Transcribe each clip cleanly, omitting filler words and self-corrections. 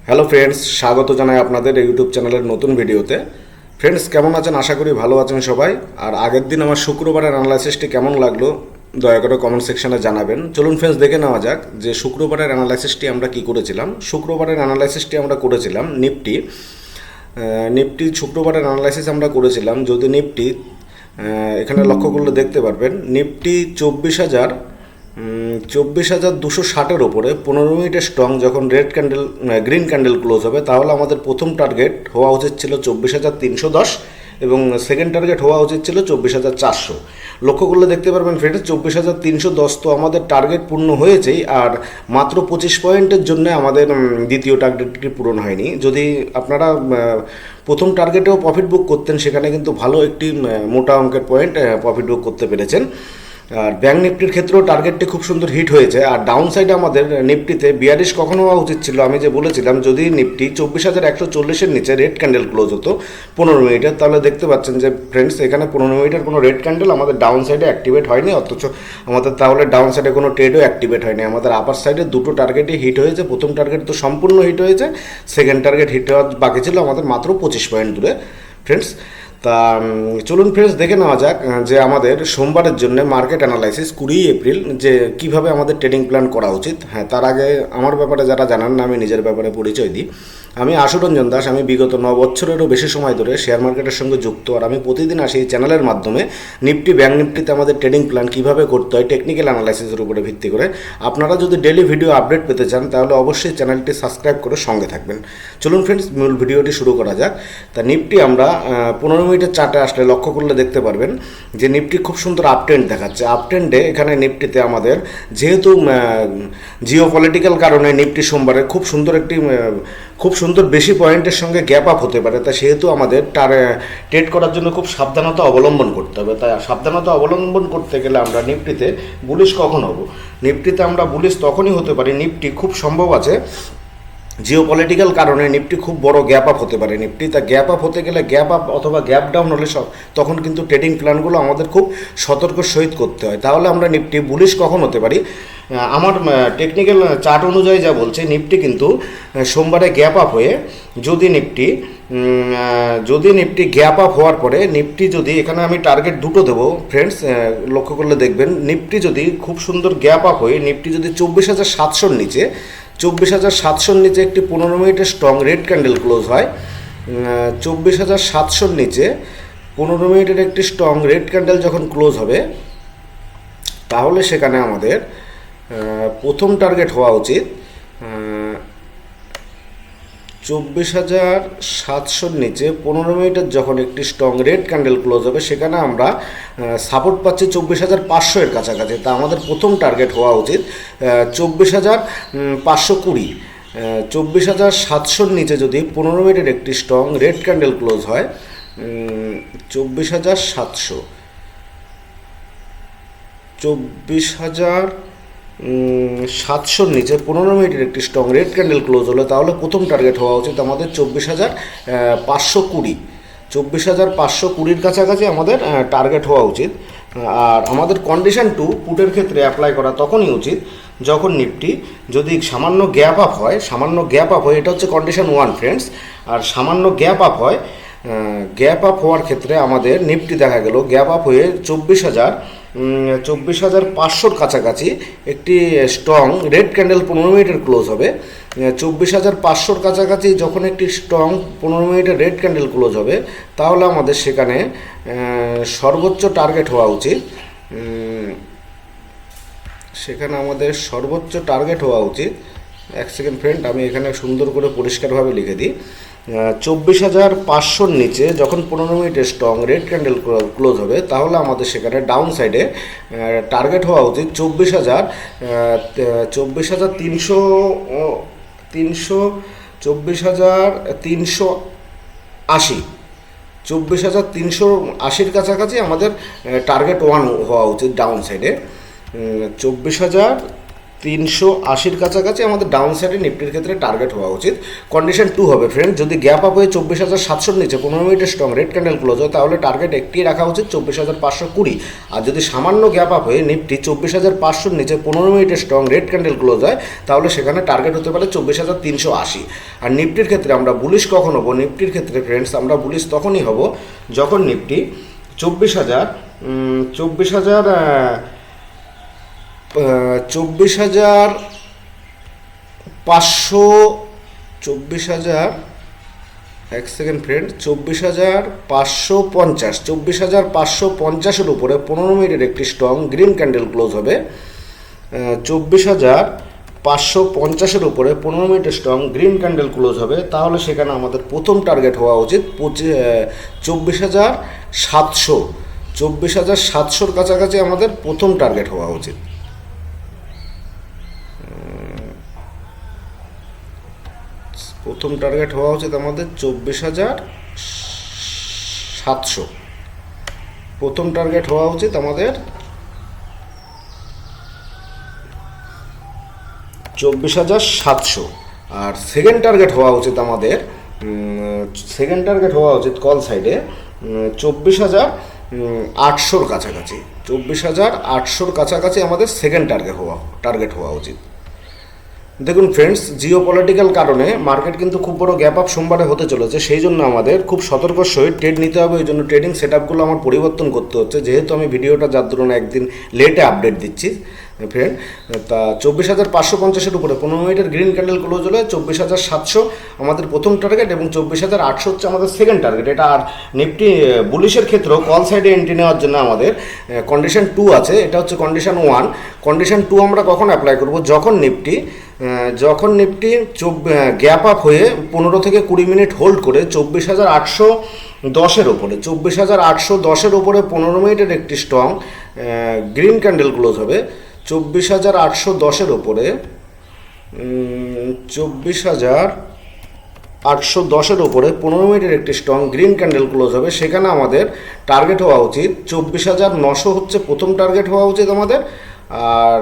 Hello friends, স্বাগত জানাই আপনাদের ইউটিউব চ্যানেলের নতুন ভিডিওতে। ফ্রেন্ডস, কেমন আছেন? আশা করি ভালো আছেন সবাই। আর আগের দিন আমার শুক্রবারের অ্যানালাইসিসটি কেমন লাগলো দয়া করে কমেন্ট সেকশনে জানাবেন। চলুন ফ্রেন্ডস, দেখে নেওয়া যাক যে শুক্রবারের অ্যানালাইসিসটি আমরা কি করেছিলাম। শুক্রবারের অ্যানালাইসিসটি আমরা করেছিলাম নিফটি শুক্রবারের অ্যানালাইসিস আমরা করেছিলাম। যদি নিফটি এখানে লক্ষ্য করলে দেখতে পারবেন নিফটি 24,260-এর ওপরে 15 মিনিটের স্ট্রং যখন গ্রিন ক্যান্ডেল ক্লোজ হবে, তাহলে আমাদের প্রথম টার্গেট হওয়া উচিত ছিল 24,310 এবং সেকেন্ড টার্গেট হওয়া উচিত ছিল 24,400। লক্ষ্য করলে দেখতে পারবেন ফ্রেন্ডস, 24,310 তো আমাদের টার্গেট পূর্ণ হয়েছেই, আর মাত্র 25 পয়েন্টের জন্য আমাদের দ্বিতীয় টার্গেটটি পূরণ হয়নি। যদি আপনারা প্রথম টার্গেটেও প্রফিট বুক করতেন, সেখানে কিন্তু ভালো একটি মোটা অঙ্কের পয়েন্ট প্রফিট বুক করতে পেরেছেন। আর ব্যাঙ্ক নিফটির ক্ষেত্রেও টার্গেটটি খুব সুন্দর হিট হয়েছে। আর ডাউন সাইডে আমাদের নিফটিতে 42 কখন হওয়া উচিত ছিল, আমি যে বলেছিলাম যদি নিফটি 24,140-এর নিচে রেড ক্যান্ডেল ক্লোজ হতো 15 মিনিটের, তাহলে দেখতে পাচ্ছেন যে ফ্রেন্ডস এখানে 15 মিনিটের কোনো রেড ক্যান্ডেল আমাদের ডাউন সাইডে অ্যাক্টিভেট হয়নি, অথচ আমাদের তাহলে ডাউন সাইডে কোনো ট্রেডও অ্যাক্টিভেট হয়নি। আমাদের আপার সাইডে দুটো টার্গেটই হিট হয়েছে। প্রথম টার্গেট তো সম্পূর্ণ হিট হয়েছে, সেকেন্ড টার্গেট হিট হওয়ার বাকি ছিল আমাদের মাত্র 25 পয়েন্ট দূরে ফ্রেন্ডস। তা চলুন ফ্রেন্ডস, দেখে নেওয়া যাক যে আমাদের সোমবারের জন্য মার্কেট অ্যানালাইসিস 20 এপ্রিল যে কিভাবে আমাদের ট্রেডিং প্ল্যান করা উচিত। হ্যাঁ, তার আগে আমার ব্যাপারে যারা জানান না, আমি নিজের ব্যাপারে পরিচয় দিই। আমি আশুরঞ্জন দাস। আমি বিগত 9 বছরেরও বেশি সময় ধরে শেয়ার মার্কেটের সঙ্গে যুক্ত। আর আমি প্রতিদিন আসি এই চ্যানেলের মাধ্যমে নিফটি ব্যাঙ্ক নিফটিতে আমাদের ট্রেডিং প্ল্যান কীভাবে করতে হয় টেকনিক্যাল অ্যানালাইসিসের উপরে ভিত্তি করে। আপনারা যদি ডেলি ভিডিও আপডেট পেতে চান, তাহলে অবশ্যই চ্যানেলটি সাবস্ক্রাইব করে সঙ্গে থাকবেন। চলুন ফ্রেন্ডস, মূল ভিডিওটি শুরু করা যাক। তা নিফটি আমরা 15 মিনিটের চার্টে আসলে লক্ষ্য করলে দেখতে পারবেন যে নিফটি খুব সুন্দর আপট্রেন্ড দেখাচ্ছে। আপট্রেন্ডে এখানে নিফটিতে আমাদের যেহেতু জিওপলিটিক্যাল কারণে নিফটি সোমবারে খুব সুন্দর বেশি পয়েন্টের সঙ্গে গ্যাপ আপ হতে পারে, তা সেহেতু আমাদের ট্রেড করার জন্য খুব সাবধানতা অবলম্বন করতে হবে। তাই সাবধানতা অবলম্বন করতে গেলে আমরা নিফটিতে বুলিশ কখন হব? নিফটিতে আমরা বুলিশ তখনই হতে পারি, নিফটি খুব সম্ভব আছে জিওপলিটিক্যাল কারণে নিফটি খুব বড় গ্যাপ আপ হতে পারে। নিফটি তা গ্যাপ আপ হতে গেলে গ্যাপ আপ অথবা গ্যাপ ডাউন হলে তখন কিন্তু ট্রেডিং প্ল্যানগুলো আমাদের খুব সতর্কর সহিত করতে হয়। তাহলে আমরা নিফটি বুলিশ কখন হতে পারি? আমার টেকনিক্যাল চার্ট অনুযায়ী যা বলছে, নিফটি কিন্তু সোমবারে গ্যাপ আপ হয়ে যদি নিফটি গ্যাপ আপ হওয়ার পরে নিফটি যদি এখানে আমি টার্গেট দুটো দেবো ফ্রেন্ডস, লক্ষ্য করলে দেখবেন নিফটি যদি খুব সুন্দর গ্যাপ আপ হয়ে নিফটি যদি 24,700-র নিচে 24,700-র নিচে একটি 15 মিনিটের স্ট্রং রেড ক্যান্ডেল ক্লোজ হয়, 24,700-র নিচে 15 মিনিটের একটি স্ট্রং রেড ক্যান্ডেল যখন ক্লোজ হবে, তাহলে সেখানে আমাদের প্রথম টার্গেট হওয়া উচিত 24,700-র নিচে 15 মিনিটের যখন একটি স্ট্রং রেড ক্যান্ডেল ক্লোজ হবে, সেখানে আমরা সাপোর্ট পাচ্ছি 24,500-এর কাছাকাছি। তা আমাদের প্রথম টার্গেট হওয়া উচিত 24,520। 24,700-র নিচে যদি 15 মিনিটের একটি স্ট্রং রেড ক্যান্ডেল ক্লোজ হয়, 24,700-র নিচে 15 মিনিটের একটি স্ট্রং রেড ক্যান্ডেল ক্লোজ হলে, তাহলে প্রথম টার্গেট হওয়া উচিত আমাদের 24,520। 24,520-র কাছাকাছি আমাদের টার্গেট হওয়া উচিত। আর আমাদের কন্ডিশন 2 পুটের ক্ষেত্রে অ্যাপ্লাই করা তখনই উচিত যখন নিফটি যদি সামান্য গ্যাপ আপ হয়, এটা হচ্ছে কন্ডিশন 1 ফ্রেন্ডস। আর সামান্য গ্যাপ আপ হওয়ার ক্ষেত্রে আমাদের নিফটি দেখা গেল গ্যাপ আপ হয়ে 24,500-র কাছাকাছি একটি স্ট্রং রেড ক্যান্ডেল 15 মিনিটের ক্লোজ হবে। 24,500-র কাছাকাছি যখন একটি স্ট্রং 15 মিনিটের রেড ক্যান্ডেল ক্লোজ হবে, তাহলে আমাদের সেখানে সর্বোচ্চ টার্গেট হওয়া উচিত এক সেকেন্ড ফ্রেন্ড, আমি এখানে সুন্দর করে পরিষ্কারভাবে লিখে দিই। 24,500-র নিচে যখন 15 মিনিটের স্ট্রং রেড ক্যান্ডেল ক্লোজ হবে, তাহলে আমাদের সেখানে ডাউন সাইডে টার্গেট হওয়া উচিত 24,380। 24,380-র কাছাকাছি আমাদের টার্গেট 1 হওয়া উচিত ডাউন সাইডে। 380-র কাছাকাছি আমাদের ডাউন সাইডে নিফটির ক্ষেত্রে টার্গেট হওয়া উচিত। কন্ডিশন 2 হবে ফ্রেন্ড, যদি গ্যাপ আপ হয়ে 24,700-র নিচে 15 মিনিটের স্ট্রং রেড ক্যান্ডেল ক্লোজ হয় তাহলে টার্গেট একটি রাখা উচিত 24,520। আর যদি সামান্য গ্যাপ আপ হয়ে নিফটি 24,500-র নিচে 15 মিনিটের স্ট্রং রেড ক্যান্ডেল ক্লোজ হয় তাহলে সেখানে টার্গেট হতে পারে 24,380। আর নিফটির ক্ষেত্রে আমরা বুলিশ কখন হব? নিফটির ক্ষেত্রে ফ্রেন্ডস আমরা বুলিশ তখনই হব যখন নিফটি 24,550-এর উপরে 15 মিনিটের একটি স্ট্রং গ্রিন ক্যান্ডেল ক্লোজ হবে। 24,550-এর উপরে 15 মিনিটের স্ট্রং গ্রিন ক্যান্ডেল ক্লোজ হবে তাহলে সেখানে আমাদের প্রথম টার্গেট হওয়া উচিত 24,700। 24,700-র কাছাকাছি আমাদের প্রথম টার্গেট হওয়া উচিত। প্রথম টার্গেট হওয়া উচিত আমাদের 24,700। প্রথম টার্গেট হওয়া উচিত আমাদের 24,700। আর সেকেন্ড টার্গেট হওয়া উচিত আমাদের কল সাইডে 24,800-র কাছাকাছি। 24,800-র কাছাকাছি আমাদের সেকেন্ড টার্গেট হওয়া উচিত। দেখুন ফ্রেন্ডস, জিওপলিটিক্যাল কারণে মার্কেট কিন্তু খুব বড় গ্যাপ আপ সোমবারে হতে চলেছে, সেই জন্য আমাদের খুব সতর্কর সহিত ট্রেড নিতে হবে। ওই জন্য ট্রেডিং সেট আপগুলো আমার পরিবর্তন করতে হচ্ছে, যেহেতু আমি ভিডিওটা যার দরুন একদিন লেটে আপডেট দিচ্ছি ফ্রেন্ড। তা 24,550-এর উপরে 15 মিনিটের গ্রিন ক্যান্ডেল ক্লোজ হলে 24,700 আমাদের প্রথম টার্গেট এবং 24,800 হচ্ছে আমাদের সেকেন্ড টার্গেট। এটা আর নিফটি বুলিশের ক্ষেত্রেও কল সাইডে এন্ট্রি নেওয়ার জন্য আমাদের কন্ডিশন 2 আছে। এটা হচ্ছে কন্ডিশন 1। কন্ডিশন 2 আমরা কখন অ্যাপ্লাই করব? যখন নিফটি গ্যাপ আপ হয়ে 15 থেকে 20 মিনিট হোল্ড করে 24,810-এর ওপরে 24,810-এর ওপরে 15 মিনিটের একটি স্ট্রং গ্রিন ক্যান্ডেল ক্লোজ হবে। 24,810-এর ওপরে 24,810-এর ওপরে 15 মিনিটের একটি স্ট্রং গ্রিন ক্যান্ডেল ক্লোজ হবে। সেখানে আমাদের টার্গেট হওয়া উচিত 24,900 হচ্ছে প্রথম টার্গেট হওয়া উচিত আমাদের। আর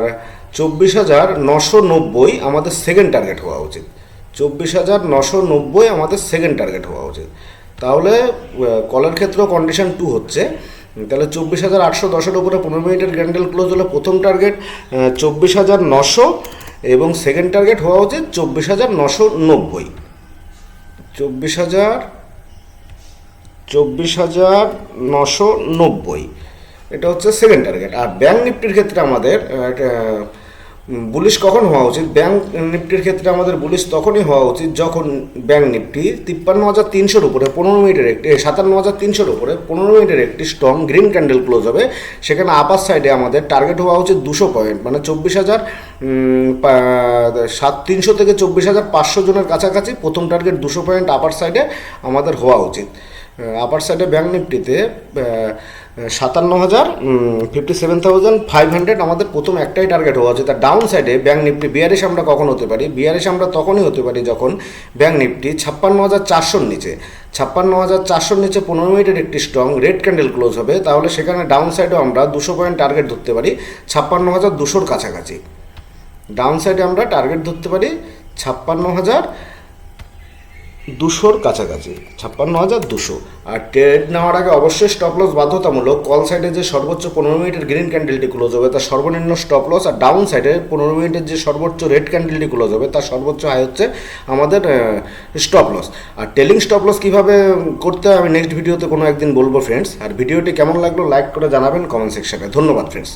24,990 আমাদের সেকেন্ড টার্গেট হওয়া উচিত। 24,990 আমাদের সেকেন্ড টার্গেট হওয়া উচিত। তাহলে কলের ক্ষেত্রেও কন্ডিশন 2 হচ্ছে। তাহলে 24,810-এর উপরে 15 মিনিটের ক্যান্ডেল ক্লোজ হলে প্রথম টার্গেট 24,900 এবং সেকেন্ড টার্গেট হওয়া উচিত 24,990। 24,990 এটা হচ্ছে সেকেন্ড টার্গেট। আর ব্যাংক নিফটির ক্ষেত্রে আমাদের বুলিশ কখন হওয়া উচিত? ব্যাংক নিফটির ক্ষেত্রে আমাদের বুলিশ তখনই হওয়া উচিত যখন ব্যাংক নিফটি 53,300-র উপরে 15 মিনিটের একটি 57,300-র উপরে 15 মিনিটের একটি স্ট্রং গ্রিন ক্যান্ডেল ক্লোজ হবে। সেখানে আপার সাইডে আমাদের টার্গেট হওয়া উচিত 200 পয়েন্ট, মানে 24,300 থেকে 24,500 জনের কাছাকাছি প্রথম টার্গেট 200 পয়েন্ট আপার সাইডে আমাদের হওয়া উচিত। আপার সাইডে ব্যাংক নিফটিতে 57,500 আমাদের প্রথম একটাই টার্গেট হওয়া উচিত। আর ডাউন সাইডে ব্যাংক নিফটি বিয়ারিশ আমরা কখন হতে পারি? বিয়ারিশ আমরা তখনই হতে পারি যখন ব্যাংক নিফটি 56,400-র নিচে 56,400-র নিচে 15 মিনিটের একটি স্ট্রং রেড ক্যান্ডেল ক্লোজ হবে। তাহলে সেখানে ডাউন সাইডেও আমরা 200 পয়েন্ট টার্গেট ধরতে পারি 56,200-র কাছাকাছি। ডাউন সাইডে আমরা টার্গেট ধরতে পারি 56,200-র কাছাকাছি, 56,200। আর ট্রেড নেওয়ার আগে অবশ্যই স্টপ লস বাধ্যতামূলক। কল সাইডে যে সর্বোচ্চ 15 মিনিটের গ্রিন ক্যান্ডেলটি ক্লোজ হবে তার সর্বনিম্ন স্টপ লস, আর ডাউন সাইডে 15 মিনিটের যে সর্বোচ্চ রেড ক্যান্ডেলটি ক্লোজ হবে তার সর্বোচ্চ হাই হচ্ছে আমাদের স্টপ লস। আর টেলিং স্টপ লস কীভাবে করতে হয় আমি নেক্সট ভিডিওতে কোনো একদিন বলবো ফ্রেন্ডস। আর ভিডিওটি কেমন লাগলো লাইক করে জানাবেন কমেন্ট সেকশনে। ধন্যবাদ ফ্রেন্ডস।